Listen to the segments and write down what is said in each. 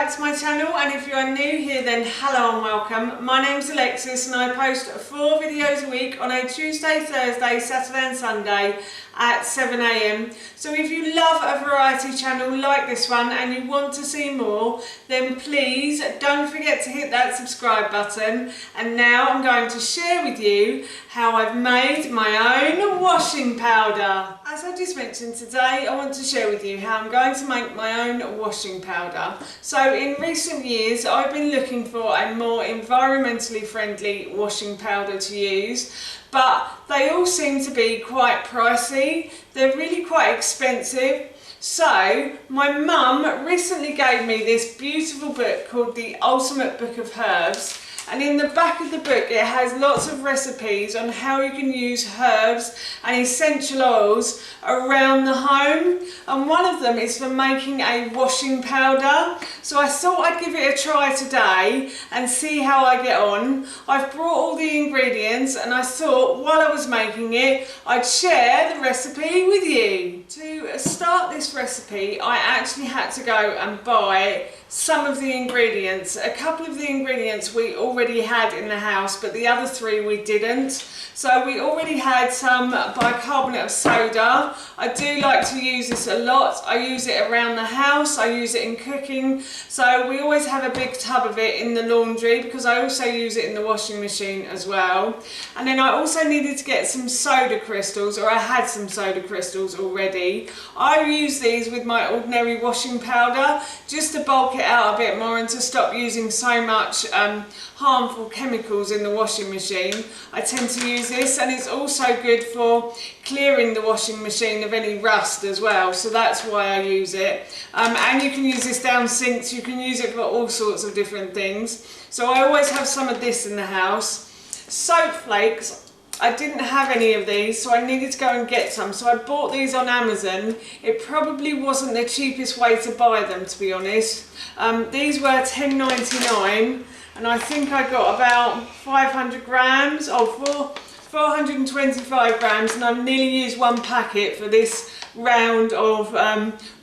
back to my channel, and if you are new here then hello and welcome. My name's Alexis and I post 4 videos a week on a Tuesday, Thursday, Saturday and Sunday at 7 AM. So if you love a variety channel like this one and you want to see more, then please don't forget to hit that subscribe button. And now I'm going to share with you how I've made my own washing powder. As I just mentioned, today I want to share with you how I'm going to make my own washing powder. So in recent years I've been looking for a more environmentally friendly washing powder to use, but they all seem to be quite pricey. They're really quite expensive. So my mum recently gave me this beautiful book called The Ultimate Book of Herbs. And in the back of the book it has lots of recipes on how you can use herbs and essential oils around the home, and one of them is for making a washing powder. So I thought I'd give it a try today and see how I get on. I've brought all the ingredients and I thought while I was making it I'd share the recipe with you. To start this recipe I actually had to go and buy some of the ingredients. A couple of the ingredients we already had in the house, but the other 3 we didn't. So we already had some bicarbonate of soda. I do like to use this a lot. I use it around the house, I use it in cooking. So we always have a big tub of it in the laundry because I also use it in the washing machine as well. And then I also needed to get some soda crystals, or I had some soda crystals already. I use these with my ordinary washing powder just to bulk it out a bit more and to stop using so much harmful chemicals in the washing machine. I tend to use this, and it's also good for clearing the washing machine of any rust as well, so that's why I use it. And you can use this down sinks, you can use it for all sorts of different things. So I always have some of this in the house. Soap flakes, I didn't have any of these, so I needed to go and get some. So I bought these on Amazon. It probably wasn't the cheapest way to buy them, to be honest. These were $10.99, and I think I got about 500 grams, 425 grams, and I've nearly used 1 packet for this round of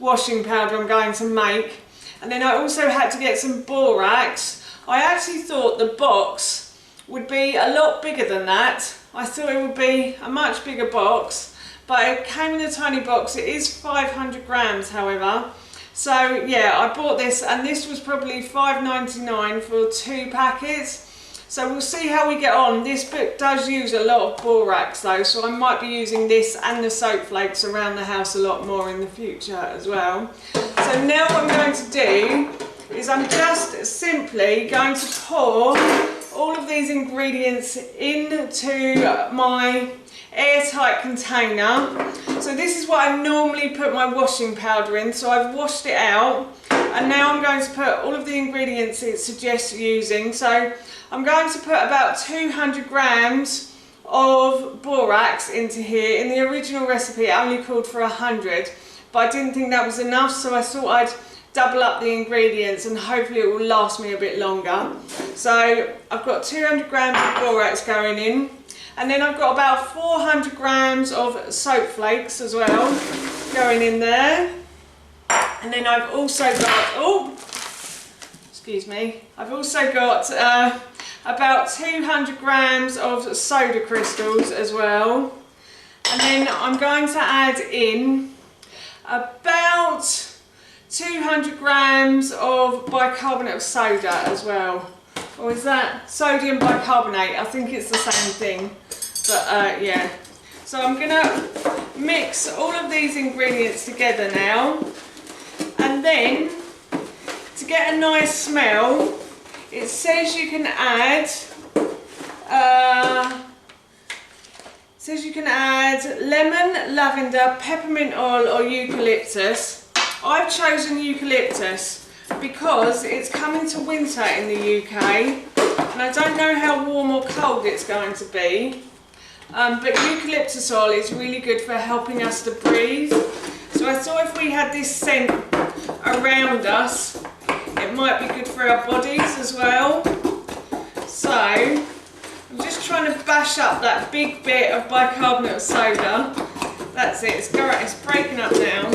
washing powder I'm going to make. And then I also had to get some borax. I actually thought the box would be a lot bigger than that. I thought it would be a much bigger box, but it came in a tiny box. It is 500 grams, however. So yeah, I bought this, and this was probably $5.99 for 2 packets. So we'll see how we get on. This book does use a lot of borax though, so I might be using this and the soap flakes around the house a lot more in the future as well. So now what I'm going to do is I'm just simply going to pour all of these ingredients into my airtight container. So this is what I normally put my washing powder in. So I've washed it out, and now I'm going to put all of the ingredients it suggests using. So I'm going to put about 200 grams of borax into here. In the original recipe it only called for 100, but I didn't think that was enough, so I thought I'd double up the ingredients and hopefully it will last me a bit longer. So I've got 200 grams of borax going in, and then I've got about 400 grams of soap flakes as well going in there. And then I've also got, I've also got about 200 grams of soda crystals as well. And then I'm going to add in about 200 grams of bicarbonate of soda as well. Or is that sodium bicarbonate? I think it's the same thing, but yeah. So I'm gonna mix all of these ingredients together now, and then to get a nice smell, it says you can add lemon, lavender, peppermint oil or eucalptus. I've chosen eucalptus because it's coming to winter in the UK and I don't know how warm or cold it's going to be, but eucalyptus oil is really good for helping us to breathe. So I thought if we had this scent around us, it might be good for our bodies as well. So I'm just trying to bash up that big bit of bicarbonate of soda. That's it, it's breaking up now.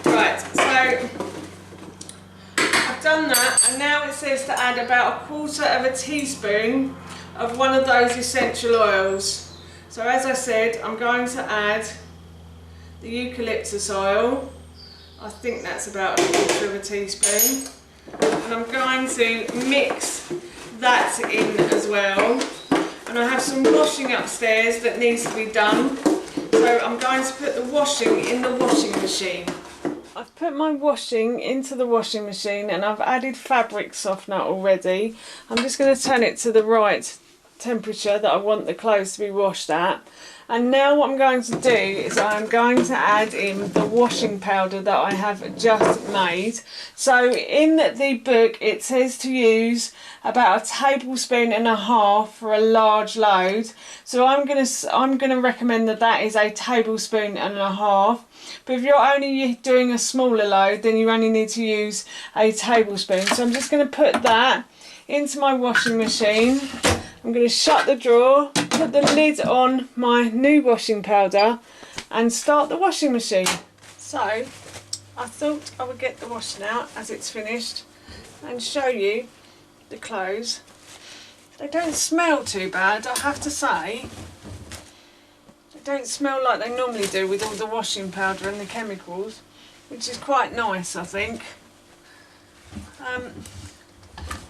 Right, so I've done that, and now it says to add about 1/4 of a teaspoon of one of those essential oils. So as I said, I'm going to add the eucalyptus oil. I think that's about 1/4 of a teaspoon. And I'm going to mix that in as well. And I have some washing upstairs that needs to be done. So I'm going to put the washing in the washing machine. I've put my washing into the washing machine and I've added fabric softener already. I'm just going to turn it to the right temperature that I want the clothes to be washed at. And now what I'm going to do is I'm going to add in the washing powder that I have just made. So in the book it says to use about 1.5 tablespoons for a large load. So I'm gonna recommend that is 1.5 tablespoons. But if you're only doing a smaller load, then you only need to use 1 tablespoon. So I'm just going to put that into my washing machine. I'm going to shut the drawer, put the lid on my new washing powder and start the washing machine. So I thought I would get the washing out as it's finished and show you the clothes. They don't smell too bad, I have to say. They don't smell like they normally do with all the washing powder and the chemicals, which is quite nice, I think.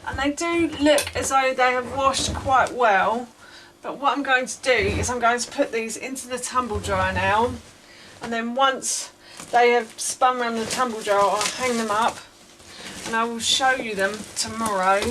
And they do look as though they have washed quite well. But what I'm going to do is I'm going to put these into the tumble dryer now. And then once they have spun around the tumble dryer, I'll hang them up. And I will show you them tomorrow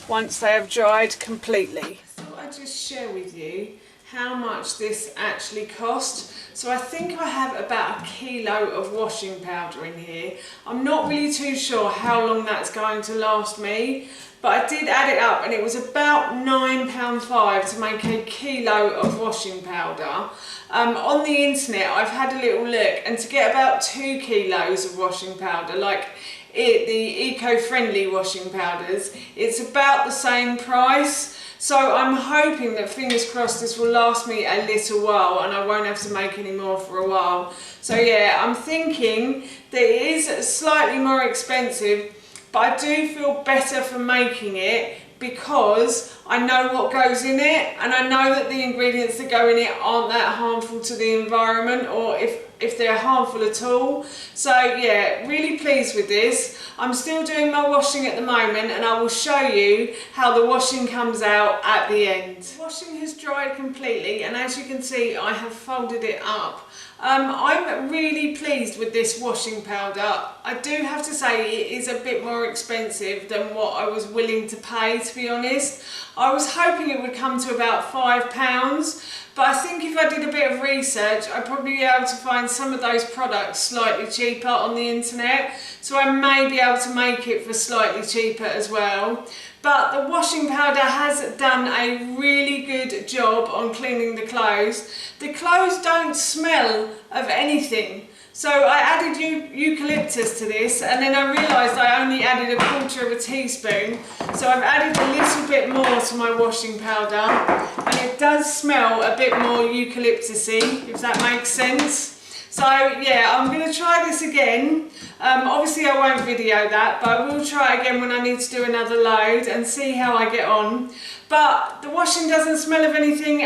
once they have dried completely. I thought I'd just share with you how much this actually cost. So I think I have about 1 kilo of washing powder in here. I'm not really too sure how long that's going to last me, but I did add it up and it was about £9.5 to make 1 kilo of washing powder. On the internet I've had a little look, and to get about 2 kilos of washing powder, like the eco-friendly washing powders, it's about the same price. So I'm hoping that, fingers crossed, this will last me a little while and I won't have to make any more for a while. So yeah, I'm thinking that it is slightly more expensive, but I do feel better for making it because I know what goes in it, and I know that the ingredients that go in it aren't that harmful to the environment, or if they're harmful at all. So yeah, really pleased with this. I'm still doing my washing at the moment and I will show you how the washing comes out at the end. The washing has dried completely and as you can see I have folded it up. I'm really pleased with this washing powder. I do have to say it is a bit more expensive than what I was willing to pay, to be honest. I was hoping it would come to about £5, but I think if I did a bit of research I'd probably be able to find some of those products slightly cheaper on the internet, so I may be able to make it for slightly cheaper as well. But the washing powder has done a really good job on cleaning the clothes. The clothes don't smell of anything. So I added eucalyptus to this, and then I realised I only added 1/4 of a teaspoon. So I've added a little bit more to my washing powder, and it does smell a bit more eucalyptusy, if that makes sense. So yeah, I'm going to try this again. Obviously I won't video that, but I will try again when I need to do another load and see how I get on. But the washing doesn't smell of anything,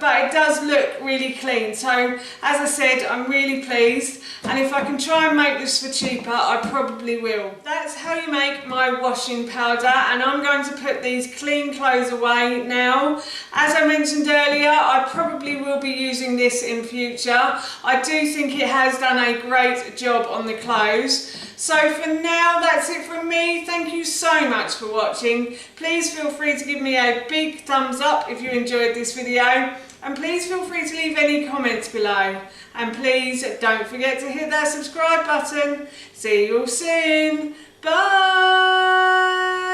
but it does look really clean. So as I said, I'm really pleased, and if I can try and make this for cheaper, I probably will. That's how you make my washing powder, and I'm going to put these clean clothes away now. As I mentioned earlier, I probably will be using this in future. I do think it has done a great job on the clothes. So for now, that's it from me. Thank you so much for watching. Please feel free to give me a big thumbs up if you enjoyed this video, and please feel free to leave any comments below. And please don't forget to hit that subscribe button. See you all soon. Bye.